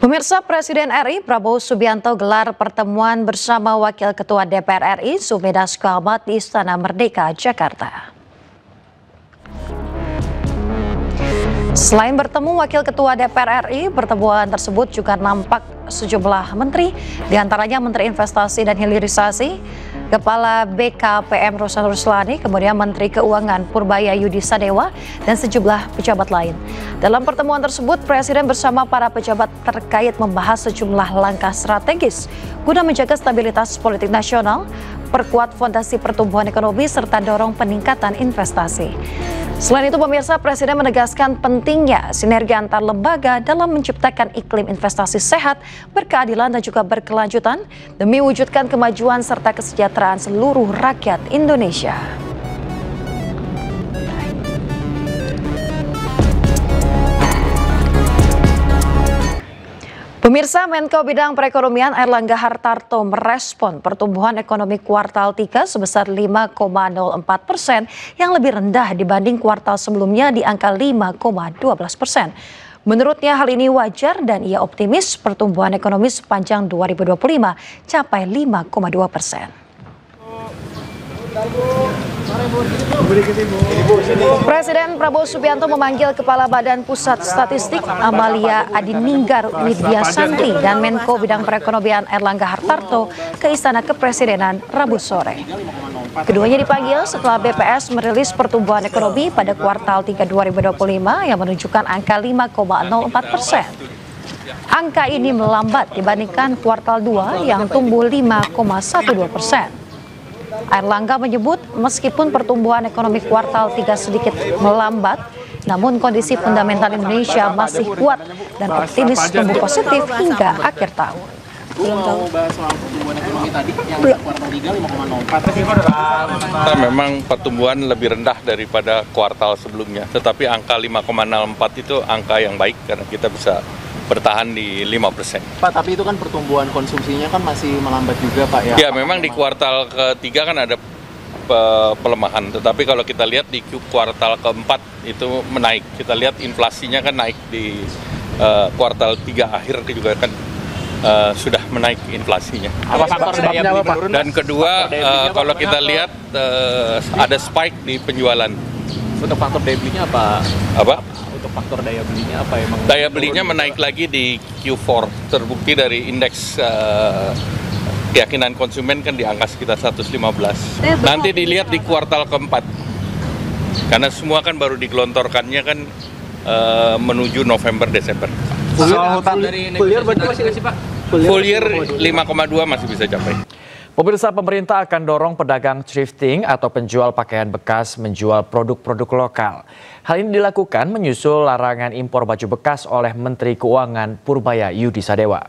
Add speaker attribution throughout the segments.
Speaker 1: Pemirsa, Presiden RI Prabowo Subianto gelar pertemuan bersama Wakil Ketua DPR RI Sumi Dasko Ahmad di Istana Merdeka, Jakarta. Selain bertemu Wakil Ketua DPR RI, pertemuan tersebut juga nampak sejumlah menteri, diantaranya Menteri Investasi dan Hilirisasi, Kepala BKPM Rosan Ruslani, kemudian Menteri Keuangan Purbaya Yudi Sadewa, dan sejumlah pejabat lain. Dalam pertemuan tersebut, Presiden bersama para pejabat terkait membahas sejumlah langkah strategis guna menjaga stabilitas politik nasional, perkuat fondasi pertumbuhan ekonomi, serta dorong peningkatan investasi. Selain itu, pemirsa, Presiden menegaskan pentingnya sinergi antar lembaga dalam menciptakan iklim investasi sehat, berkeadilan, dan juga berkelanjutan demi wujudkan kemajuan serta kesejahteraan seluruh rakyat Indonesia. Pemirsa, Menko Bidang Perekonomian Airlangga Hartarto merespon pertumbuhan ekonomi kuartal 3 sebesar 5,04% yang lebih rendah dibanding kuartal sebelumnya di angka 5,12%. Menurutnya hal ini wajar dan ia optimis pertumbuhan ekonomi sepanjang 2025 capai 5,2%. Presiden Prabowo Subianto memanggil Kepala Badan Pusat Statistik Amalia Adininggar Widya Santri dan Menko Bidang Perekonomian Airlangga Hartarto ke Istana Kepresidenan Rabu sore. Keduanya dipanggil setelah BPS merilis pertumbuhan ekonomi pada kuartal 3 2025 yang menunjukkan angka 5,04%. Angka ini melambat dibandingkan kuartal 2 yang tumbuh 5,12%. Airlangga menyebut meskipun pertumbuhan ekonomi kuartal 3 sedikit melambat, namun kondisi fundamental Indonesia masih kuat dan optimis tumbuh positif hingga akhir tahun.
Speaker 2: Kita memang pertumbuhan lebih rendah daripada kuartal sebelumnya, tetapi angka 5,04 itu angka yang baik karena kita bisa bertahan di 5%.
Speaker 3: Pak, tapi itu kan pertumbuhan konsumsinya kan masih melambat juga, Pak, ya?
Speaker 2: Ya, memang di kuartal ketiga kan ada pelemahan, tetapi kalau kita lihat di kuartal keempat itu menaik. Kita lihat inflasinya kan naik di kuartal 3 akhir juga kan sudah menaik inflasinya.
Speaker 3: Apa faktor daya beli menurun?
Speaker 2: Dan kedua, kalau kita lihat ada spike di penjualan.
Speaker 3: Untuk faktor daya belinya apa?
Speaker 2: Apa?
Speaker 3: Untuk faktor daya belinya apa emang?
Speaker 2: Daya belinya menaik lagi di Q4, terbukti dari indeks keyakinan konsumen kan di angka sekitar 115. Nanti dilihat di kuartal keempat, karena semua kan baru digelontorkannya kan menuju November Desember. Full year 5,2 masih bisa capai.
Speaker 4: Pemirsa, pemerintah akan dorong pedagang thrifting atau penjual pakaian bekas menjual produk-produk lokal. Hal ini dilakukan menyusul larangan impor baju bekas oleh Menteri Keuangan Purbaya Yudi Sadewa.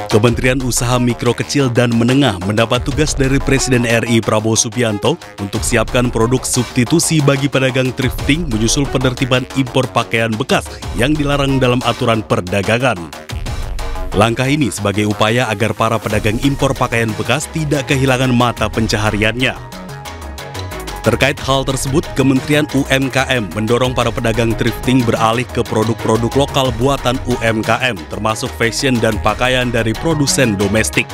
Speaker 5: Kementerian Usaha Mikro Kecil dan Menengah mendapat tugas dari Presiden RI Prabowo Subianto untuk siapkan produk substitusi bagi pedagang thrifting menyusul penertiban impor pakaian bekas yang dilarang dalam aturan perdagangan. Langkah ini sebagai upaya agar para pedagang impor pakaian bekas tidak kehilangan mata pencahariannya. Terkait hal tersebut, Kementerian UMKM mendorong para pedagang thrifting beralih ke produk-produk lokal buatan UMKM, termasuk fashion dan pakaian dari produsen domestik.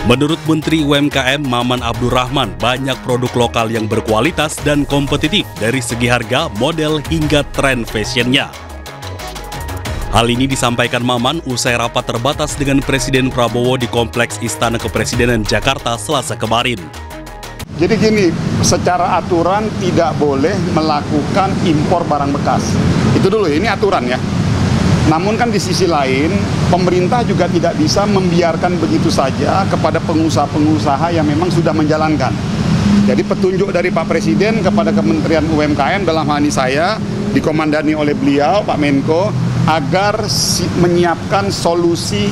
Speaker 5: Menurut Menteri UMKM Maman Abdurrahman, banyak produk lokal yang berkualitas dan kompetitif dari segi harga, model, hingga tren fashionnya. Hal ini disampaikan Maman usai rapat terbatas dengan Presiden Prabowo di Kompleks Istana Kepresidenan Jakarta Selasa kemarin.
Speaker 6: Jadi gini, secara aturan tidak boleh melakukan impor barang bekas. Itu dulu, ini aturan ya. Namun kan di sisi lain, pemerintah juga tidak bisa membiarkan begitu saja kepada pengusaha-pengusaha yang memang sudah menjalankan. Jadi petunjuk dari Pak Presiden kepada Kementerian UMKM dalam hal ini saya, dikomandani oleh beliau, Pak Menko, agar menyiapkan solusi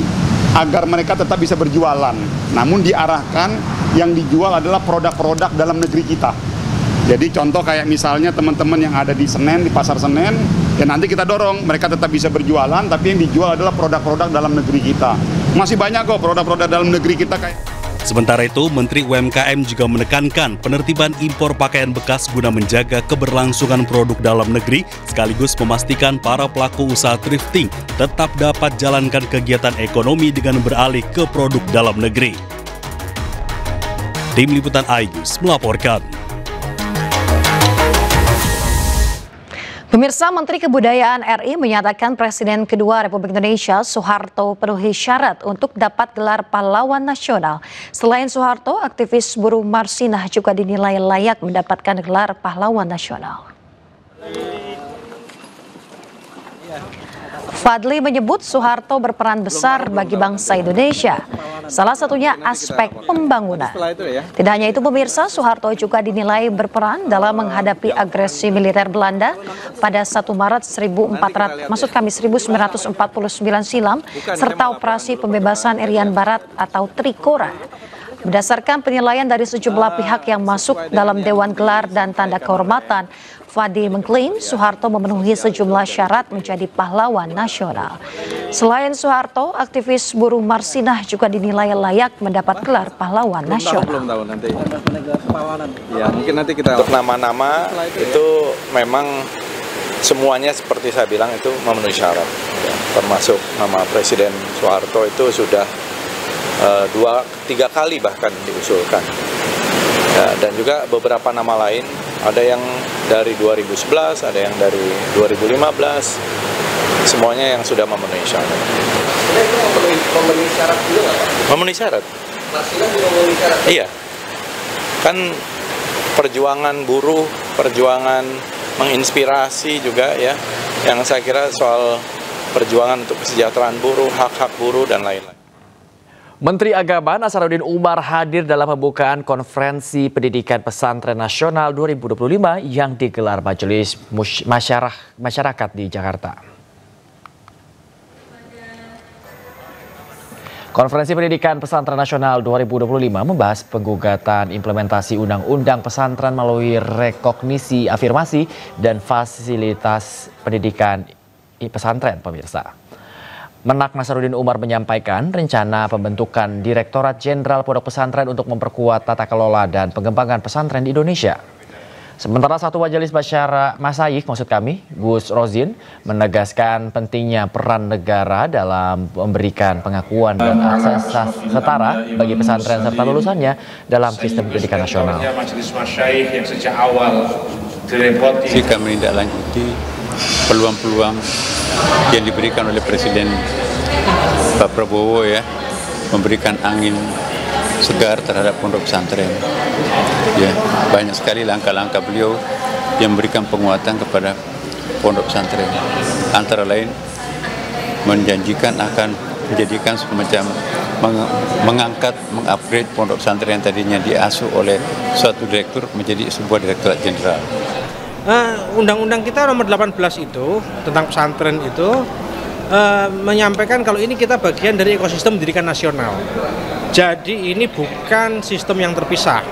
Speaker 6: agar mereka tetap bisa berjualan. Namun diarahkan yang dijual adalah produk-produk dalam negeri kita. Jadi contoh kayak misalnya teman-teman yang ada di Senen, di Pasar Senen, ya nanti kita dorong mereka tetap bisa berjualan, tapi yang dijual adalah produk-produk dalam negeri kita. Masih banyak kok produk-produk dalam negeri kita kayak
Speaker 5: Sementara itu, Menteri UMKM juga menekankan penertiban impor pakaian bekas guna menjaga keberlangsungan produk dalam negeri, sekaligus memastikan para pelaku usaha thrifting tetap dapat jalankan kegiatan ekonomi dengan beralih ke produk dalam negeri. Tim Liputan iNews melaporkan.
Speaker 1: Pemirsa, Menteri Kebudayaan RI menyatakan Presiden kedua Republik Indonesia Soeharto penuhi syarat untuk dapat gelar pahlawan nasional. Selain Soeharto, aktivis buruh Marsinah juga dinilai layak mendapatkan gelar pahlawan nasional. Fadli menyebut Soeharto berperan besar bagi bangsa Indonesia, salah satunya aspek pembangunan. Tidak hanya itu pemirsa, Soeharto juga dinilai berperan dalam menghadapi agresi militer Belanda pada 1 Maret 1949 silam, serta operasi pembebasan Irian Barat atau Trikora. Berdasarkan penilaian dari sejumlah pihak yang masuk dalam Dewan Gelar dan Tanda Kehormatan, Fadli mengklaim Soeharto memenuhi sejumlah syarat menjadi pahlawan nasional. Selain Soeharto, aktivis buruh Marsinah juga dinilai layak mendapat gelar pahlawan nasional.
Speaker 7: Belum tahu nanti. Ya, mungkin nanti kita untuk nama-nama itu memang semuanya seperti saya bilang itu memenuhi syarat. Ya, termasuk nama Presiden Soeharto itu sudah 2-3 kali bahkan diusulkan. Ya, dan juga beberapa nama lain, ada yang dari 2011, ada yang dari 2015, semuanya yang sudah memenuhi syarat. Memenuhi syarat juga nggak Pak? Memenuhi syarat. Marsinah juga memenuhi syarat? Iya. Kan perjuangan buruh, perjuangan menginspirasi juga ya, yang saya kira soal perjuangan untuk kesejahteraan buruh, hak-hak buruh, dan lain-lain.
Speaker 4: Menteri Agama Nasaruddin Umar hadir dalam pembukaan Konferensi Pendidikan Pesantren Nasional 2025 yang digelar Majelis Masyarakat di Jakarta. Konferensi Pendidikan Pesantren Nasional 2025 membahas penggugatan implementasi Undang-Undang Pesantren melalui rekognisi afirmasi dan fasilitas pendidikan pesantren, pemirsa. Menak Nasaruddin Umar menyampaikan rencana pembentukan Direktorat Jenderal Pondok Pesantren untuk memperkuat tata kelola dan pengembangan pesantren di Indonesia. Sementara satu majelis masyayikh Gus Rozin menegaskan pentingnya peran negara dalam memberikan pengakuan dan akses setara bagi pesantren serta lulusannya dalam sistem pendidikan nasional.
Speaker 8: Majelis masyayikh yang sejak awal direpoti
Speaker 9: jika menindaklanjuti peluang-peluang yang diberikan oleh Presiden Pak Prabowo ya, memberikan angin segar terhadap pondok pesantren. Ya, banyak sekali langkah-langkah beliau yang memberikan penguatan kepada pondok pesantren. Antara lain menjanjikan akan menjadikan semacam mengangkat, mengupgrade pondok pesantren yang tadinya diasuh oleh suatu direktur menjadi sebuah direktorat jenderal.
Speaker 10: Undang-undang kita nomor 18 itu tentang pesantren itu menyampaikan kalau ini kita bagian dari ekosistem pendidikan nasional. Jadi ini bukan sistem yang terpisah.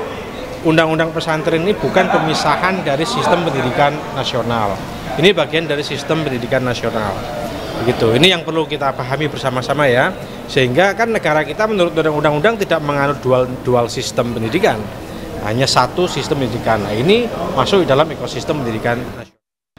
Speaker 10: Undang-undang pesantren ini bukan pemisahan dari sistem pendidikan nasional. Ini bagian dari sistem pendidikan nasional. Begitu. Ini yang perlu kita pahami bersama-sama ya. Sehingga kan negara kita menurut undang-undang tidak menganut dual sistem pendidikan. Hanya satu sistem pendidikan. Nah, ini masuk dalam ekosistem pendidikan nasional.